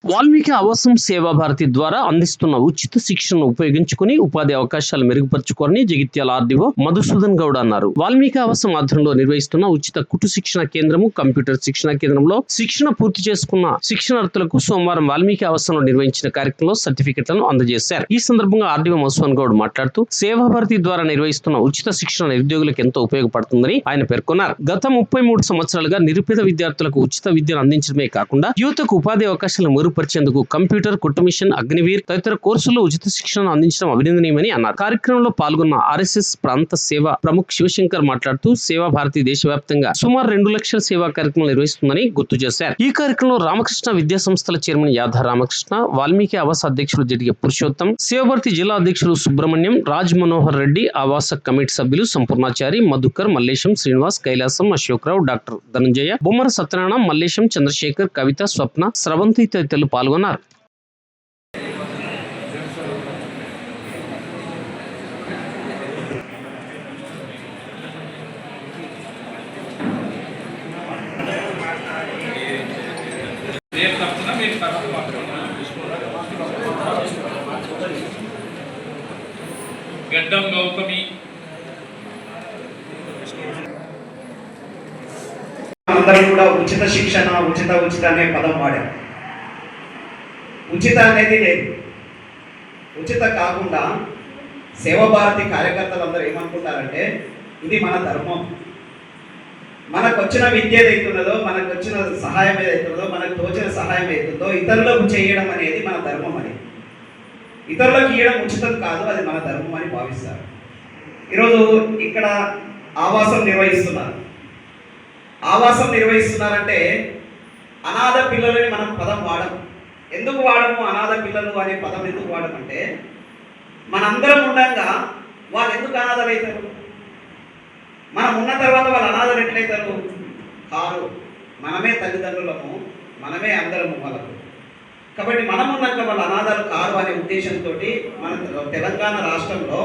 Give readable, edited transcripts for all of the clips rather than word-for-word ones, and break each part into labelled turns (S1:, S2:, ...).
S1: వాల్మీకి ఆవాసం సేవా భారతి ద్వారా అందిస్తున్న ఉచిత శిక్షణను ఉపయోగించుకుని ఉపాధి అవకాశాలు మెరుగుపరుచుకోవాలని జగిత్యాల ఆర్డీఓ మధుసూదన్ గౌడ్ అన్నారు. వాల్మీకి ఆవాసం ఆధ్వర్యంలో నిర్వహిస్తున్న ఉచిత కుటు శిక్షణ కేంద్రము, కంప్యూటర్ శిక్షణ కేంద్రంలో శిక్షణ పూర్తి చేసుకున్న శిక్షణార్థులకు సోమవారం వాల్మీకి ఆవాసంలో నిర్వహించిన కార్యక్రమంలో సర్టిఫికెట్లను అందజేశారు. ఈ సందర్భంగా ఆర్డీఓ మధుసూదన్ గౌడ్ మాట్లాడుతూ సేవా భారతి ద్వారా నిర్వహిస్తున్న ఉచిత శిక్షణ నిరుద్యోగులకు ఎంతో ఉపయోగపడుతుందని ఆయన పేర్కొన్నారు. గత 33 సంవత్సరాలుగా నిరుపేద విద్యార్థులకు ఉచిత విద్యను అందించడమే కాకుండా యువతకు ఉపాధి అవకాశాలను మెరుగుపరిచేందుకు కంప్యూటర్, కుట్టు మిషన్, అగ్నివీర్ తదితర కోర్సుల్లో ఉచిత శిక్షణను అందించడం అభినందనీయమని అన్నారు. కార్యక్రమంలో పాల్గొన్న ఆర్ఎస్ఎస్ ప్రాంత సేవ ప్రముఖ్ శివశంకర్ మాట్లాడుతూ సేవా భారతి దేశవ్యాప్తంగా సుమారు 2 లక్షల సేవా కార్యక్రమాలు నిర్వహిస్తుందని గుర్తు చేశారు. ఈ కార్యక్రమంలో రామకృష్ణ విద్యా సంస్థల చైర్మన్ యాధా రామకృష్ణ, వాల్మీకి ఆవాస అధ్యక్షులు జడిగ పురుషోత్తం, సేవా భారతి జిల్లా అధ్యక్షులు సుబ్రహ్మణ్యం, రాజ్ మనోహర్ రెడ్డి, ఆవాస కమిటీ సభ్యులు సంపూర్ణాచారి, మధుకర్, మల్లేశం, శ్రీనివాస్, కైలాసం, అశోక్రావు, డాక్టర్ ధనంజయ, బొమ్మర సత్యనారాయణ, మల్లేశం, చంద్రశేఖర్, కవిత, స్వప్న, స్రవంతి తదితరులు పాల్గొన్నారు.
S2: గడ్డం గౌతమి
S3: అందరూ కూడా ఉచిత శిక్షణ ఉచిత అనే పదం వాడారు. ఉచిత అనేది లేదు. ఉచిత కాకుండా సేవా భారతి కార్యకర్తలు అందరూ ఏమనుకుంటారంటే ఇది మన ధర్మం, మనకు వచ్చిన విద్య ఏదైతున్నదో, మనకు వచ్చిన సహాయం ఏదైతుందో, మనకు తోచిన సహాయం ఏదైతుందో ఇతరులకు చేయడం అనేది మన ధర్మం అని. ఇతరులకు ఇవ్వడం ఉచితం కాదు, అది మన ధర్మం అని భావిస్తారు. ఈరోజు ఇక్కడ ఆవాసం నిర్వహిస్తున్నారంటే అనాథ పిల్లలని మనం పదం వాడము. ఎందుకు వాడము? అనాథ పిల్లలు అనే పదం ఎందుకు వాడమంటే మనందరం ఉండగా వాళ్ళు ఎందుకు అనాథలు అవుతారు? మనం ఉన్న తర్వాత వాళ్ళు అనాథలు ఎట్లయితారు? కారు, మనమే తల్లిదండ్రులము, మనమే అందరము వాళ్ళకు. కాబట్టి మనం ఉన్నాక వాళ్ళ అనాథలు కారు అనే ఉద్దేశంతో మన తెలంగాణ రాష్ట్రంలో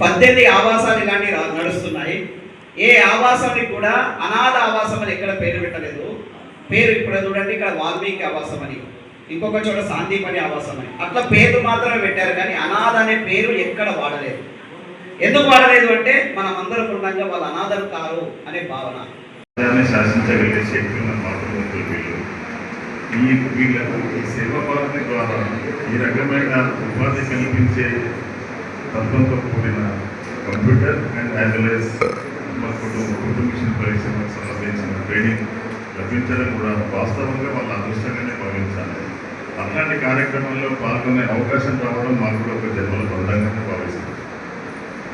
S3: 18 ఆవాసాలు ఇలాంటివి నడుస్తున్నాయి. ఏ ఆవాసానికి కూడా అనాథ ఆవాసం అని ఎక్కడ పేరు పెట్టలేదు. పేరు ఇప్పుడు చూడండి, ఇక్కడ వాల్మీకి ఆవాసం అని, ఇంకొక చోట సాందీపని ఆవాసం అని, అట్లా పేరు మాత్రమే పెట్టారు కానీ అనాథ అనే పేరు ఎక్కడ వాడలేదు. ఎందుకు వాడలేదు అంటే మనం అందరం ఉండగా వాళ్ళ అనాథలు కారు అనే భావన.
S4: శాసించగలిగే శక్తి ఉన్న మాతృమూర్తులు వీళ్ళకు ఈ సేవా భారతి ద్వారా ఈ రకమైన ఉపాధి కల్పించే తత్వంతో కూడిన computer and as well as కుటుంబ మిషన్ పరిశ్రమకు సంబంధించిన ట్రైనింగ్ లభించడం కూడా వాస్తవంగా వాళ్ళ అదృష్టంగానే భావించాలి. అట్లాంటి కార్యక్రమంలో పాల్గొనే అవకాశం రావడం మాకు కూడా ఒక జన్మల బంధంగానే భావిస్తుంది.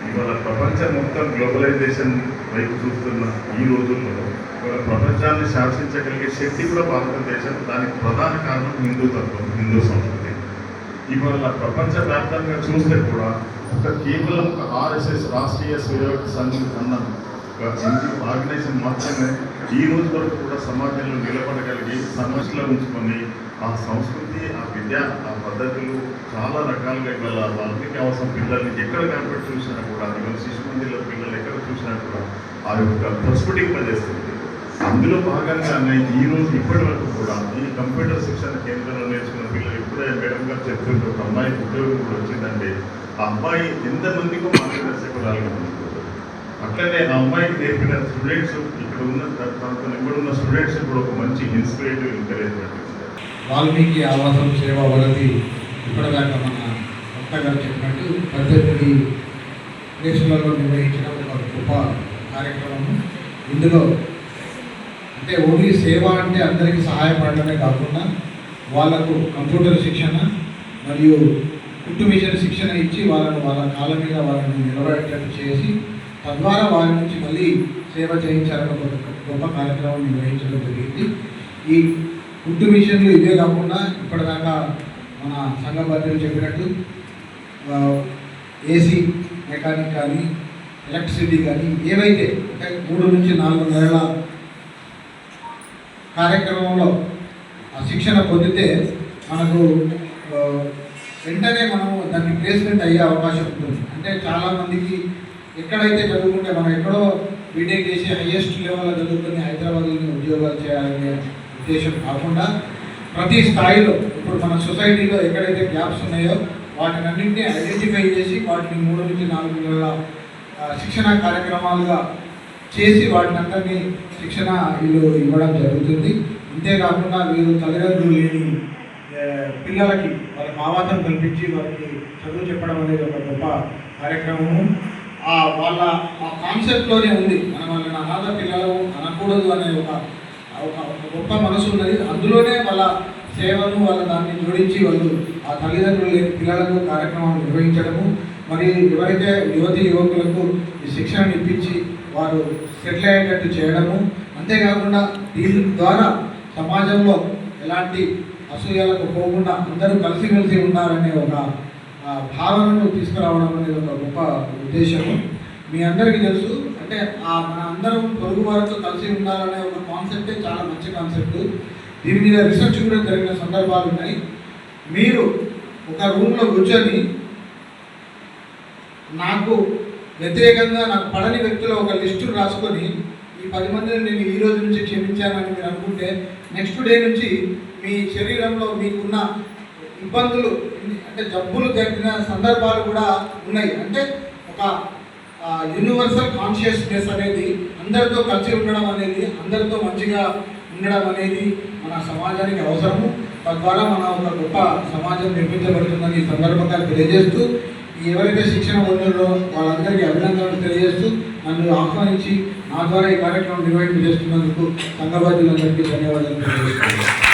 S4: ఇవాళ ప్రపంచం మొత్తం గ్లోబలైజేషన్ వైపు చూస్తున్న ఈ రోజుల్లో ఇవాళ ప్రపంచాన్ని శాసించగలిగే శక్తి కూడా భారతదేశం. దానికి ప్రధాన కారణం హిందూ తత్వం, హిందూ సంస్కృతి. ఇవాళ ప్రపంచవ్యాప్తంగా చూస్తే కూడా కేవలం ఒక ఆర్ఎస్ఎస్ రాష్ట్రీయ స్వయం సంఘం అన్న ఆర్గనైజేషన్ మాత్రమే ఈ రోజు వరకు కూడా సమాజంలో నిలబడగలిగి సమస్యలో ఉంచుకొని ఆ సంస్కృతి, ఆ విద్య, ఆ పద్ధతులు చాలా రకాలుగా ఇవాళ వాల్మీకి ఆవాసం పిల్లల్ని ఎక్కడ కనబడి చూసినా కూడా, ఇవాళ శిశు మందిలో పిల్లలు ఎక్కడ చూసినా కూడా ఆ యొక్క ప్రస్ఫుటింపజేస్తుంది. అందులో భాగంగానే ఈ రోజు ఇప్పటి వరకు కూడా ఈ కంప్యూటర్ శిక్షణ కేంద్రంలో నేర్చుకున్న పిల్లలు ఇప్పుడే మేడం గారు చెప్తుంటే ఒక అమ్మాయికి ఉద్యోగం కూడా వచ్చిందంటే ఆ అమ్మాయి ఎంతమందికో మార్గదర్శకురాలుగా ఉంది. అట్లనే ఆ అమ్మాయికి నేర్పిన స్టూడెంట్స్ ఇక్కడ ఉన్న స్టూడెంట్స్ కూడా ఒక మంచి ఇన్స్పిరేటివ్ ఎంకరేజ్మెంట్.
S5: వాల్మీకి ఆవాసం సేవా భారతి ఇప్పటిదాకా మన భక్త గారు చెప్పినట్టు 18 దేశాలలో నిర్వహించిన ఒక గొప్ప కార్యక్రమము. ఇందులో అంటే ఓన్లీ సేవ అంటే అందరికీ సహాయపడడమే కాకుండా వాళ్ళకు కంప్యూటర్ శిక్షణ మరియు కుట్టు మిషన్ శిక్షణ ఇచ్చి వాళ్ళను వాళ్ళ కాళ్ళ మీద వాళ్ళని నిలబడేటట్టు చేసి తద్వారా వారి నుంచి మళ్ళీ సేవ చేయించాలని ఒక గొప్ప కార్యక్రమం నిర్వహించడం జరిగింది. ఈ కుట్టు మిషన్లు ఇదే కాకుండా ఇప్పటిదాకా మన సంఘ బాధ్యులు చెప్పినట్టు ఏసీ మెకానిక్ కానీ, ఎలక్ట్రిసిటీ కానీ ఏవైతే అంటే 3 నుంచి 4 నెలల కార్యక్రమంలో ఆ శిక్షణ పొందితే మనకు వెంటనే మనము దాన్ని ప్లేస్మెంట్ అయ్యే అవకాశం ఉంటుంది. అంటే చాలామందికి ఎక్కడైతే చదువుకుంటే మనం ఎక్కడో బీటెక్ చేసి హైయెస్ట్ లెవెల్లో చదువుకొని హైదరాబాద్లో ఉద్యోగాలు చేయాలనే ఉద్దేశం కాకుండా ప్రతి స్థాయిలో ఇప్పుడు ఇప్పుడు మన సొసైటీలో ఎక్కడైతే గ్యాప్స్ ఉన్నాయో వాటినన్నింటినీ ఐడెంటిఫై చేసి వాటిని 3 నుంచి 4 నెలల శిక్షణ కార్యక్రమాలుగా చేసి వాటినందరినీ శిక్షణ వీళ్ళు ఇవ్వడం జరుగుతుంది. అంతేకాకుండా వీరు తల్లిదండ్రులు లేని పిల్లలకి వాళ్ళకి ఆవాసం కల్పించి వాళ్ళకి చదువు చెప్పడం అనేది ఒక గొప్ప కార్యక్రమము. వాళ్ళ ఆ కాన్సెప్ట్లోనే ఉంది, మనం వాళ్ళని అనాథ పిల్లలు అనకూడదు అనే ఒక గొప్ప మనసు ఉన్నది. అందులోనే వాళ్ళ సేవను వాళ్ళ దాన్ని జోడించి వాళ్ళు ఆ తల్లిదండ్రులు లేని పిల్లలకు కార్యక్రమాలు నిర్వహించడము, మరి ఎవరైతే యువకులకు ఈ శిక్షణ ఇప్పించి వారు సెటిల్ అయ్యేటట్టు చేయడము, అంతేకాకుండా దీని ద్వారా సమాజంలో ఎలాంటి అసూయాలకు పోకుండా అందరూ కలిసిమెలిసి ఉండాలనే ఒక భావనను తీసుకురావడం అనేది ఒక గొప్ప ఉద్దేశము. మీ అందరికీ తెలుసు, అంటే మన అందరం పొరుగు వారితో కలిసి ఉండాలనే ఒక కాన్సెప్టే చాలా మంచి కాన్సెప్ట్. దీని మీద రీసెర్చ్ కూడా జరిగిన సందర్భాలు ఉన్నాయి. మీరు ఒక రూమ్లో కూర్చొని నాకు వ్యతిరేకంగా నాకు పడని వ్యక్తుల ఒక లిస్టు రాసుకొని ఈ 10 మందిని నేను ఈ రోజు నుంచి క్షమించానని మీరు అనుకుంటే నెక్స్ట్ డే నుంచి మీ శరీరంలో మీకున్న ఇబ్బందులు అంటే జబ్బులు జరిగిన సందర్భాలు కూడా ఉన్నాయి. అంటే ఒక యూనివర్సల్ కాన్షియస్నెస్ అనేది అందరితో కలిసి ఉండడం అనేది, అందరితో మంచిగా ఉండడం అనేది మన సమాజానికి అవసరము. తద్వారా మన ఒక గొప్ప సమాజం నిర్మించబడుతుందని ఈ సందర్భంగా తెలియజేస్తూ, ఎవరైతే శిక్షణ పొందారో వాళ్ళందరికీ అభినందనలు తెలియజేస్తూ నన్ను ఆహ్వానించి నా ద్వారా ఈ కార్యక్రమం నిర్వహింపజేస్తున్నందుకు సంఘ బాధ్యులందరికీ ధన్యవాదాలు తెలియజేస్తున్నాను.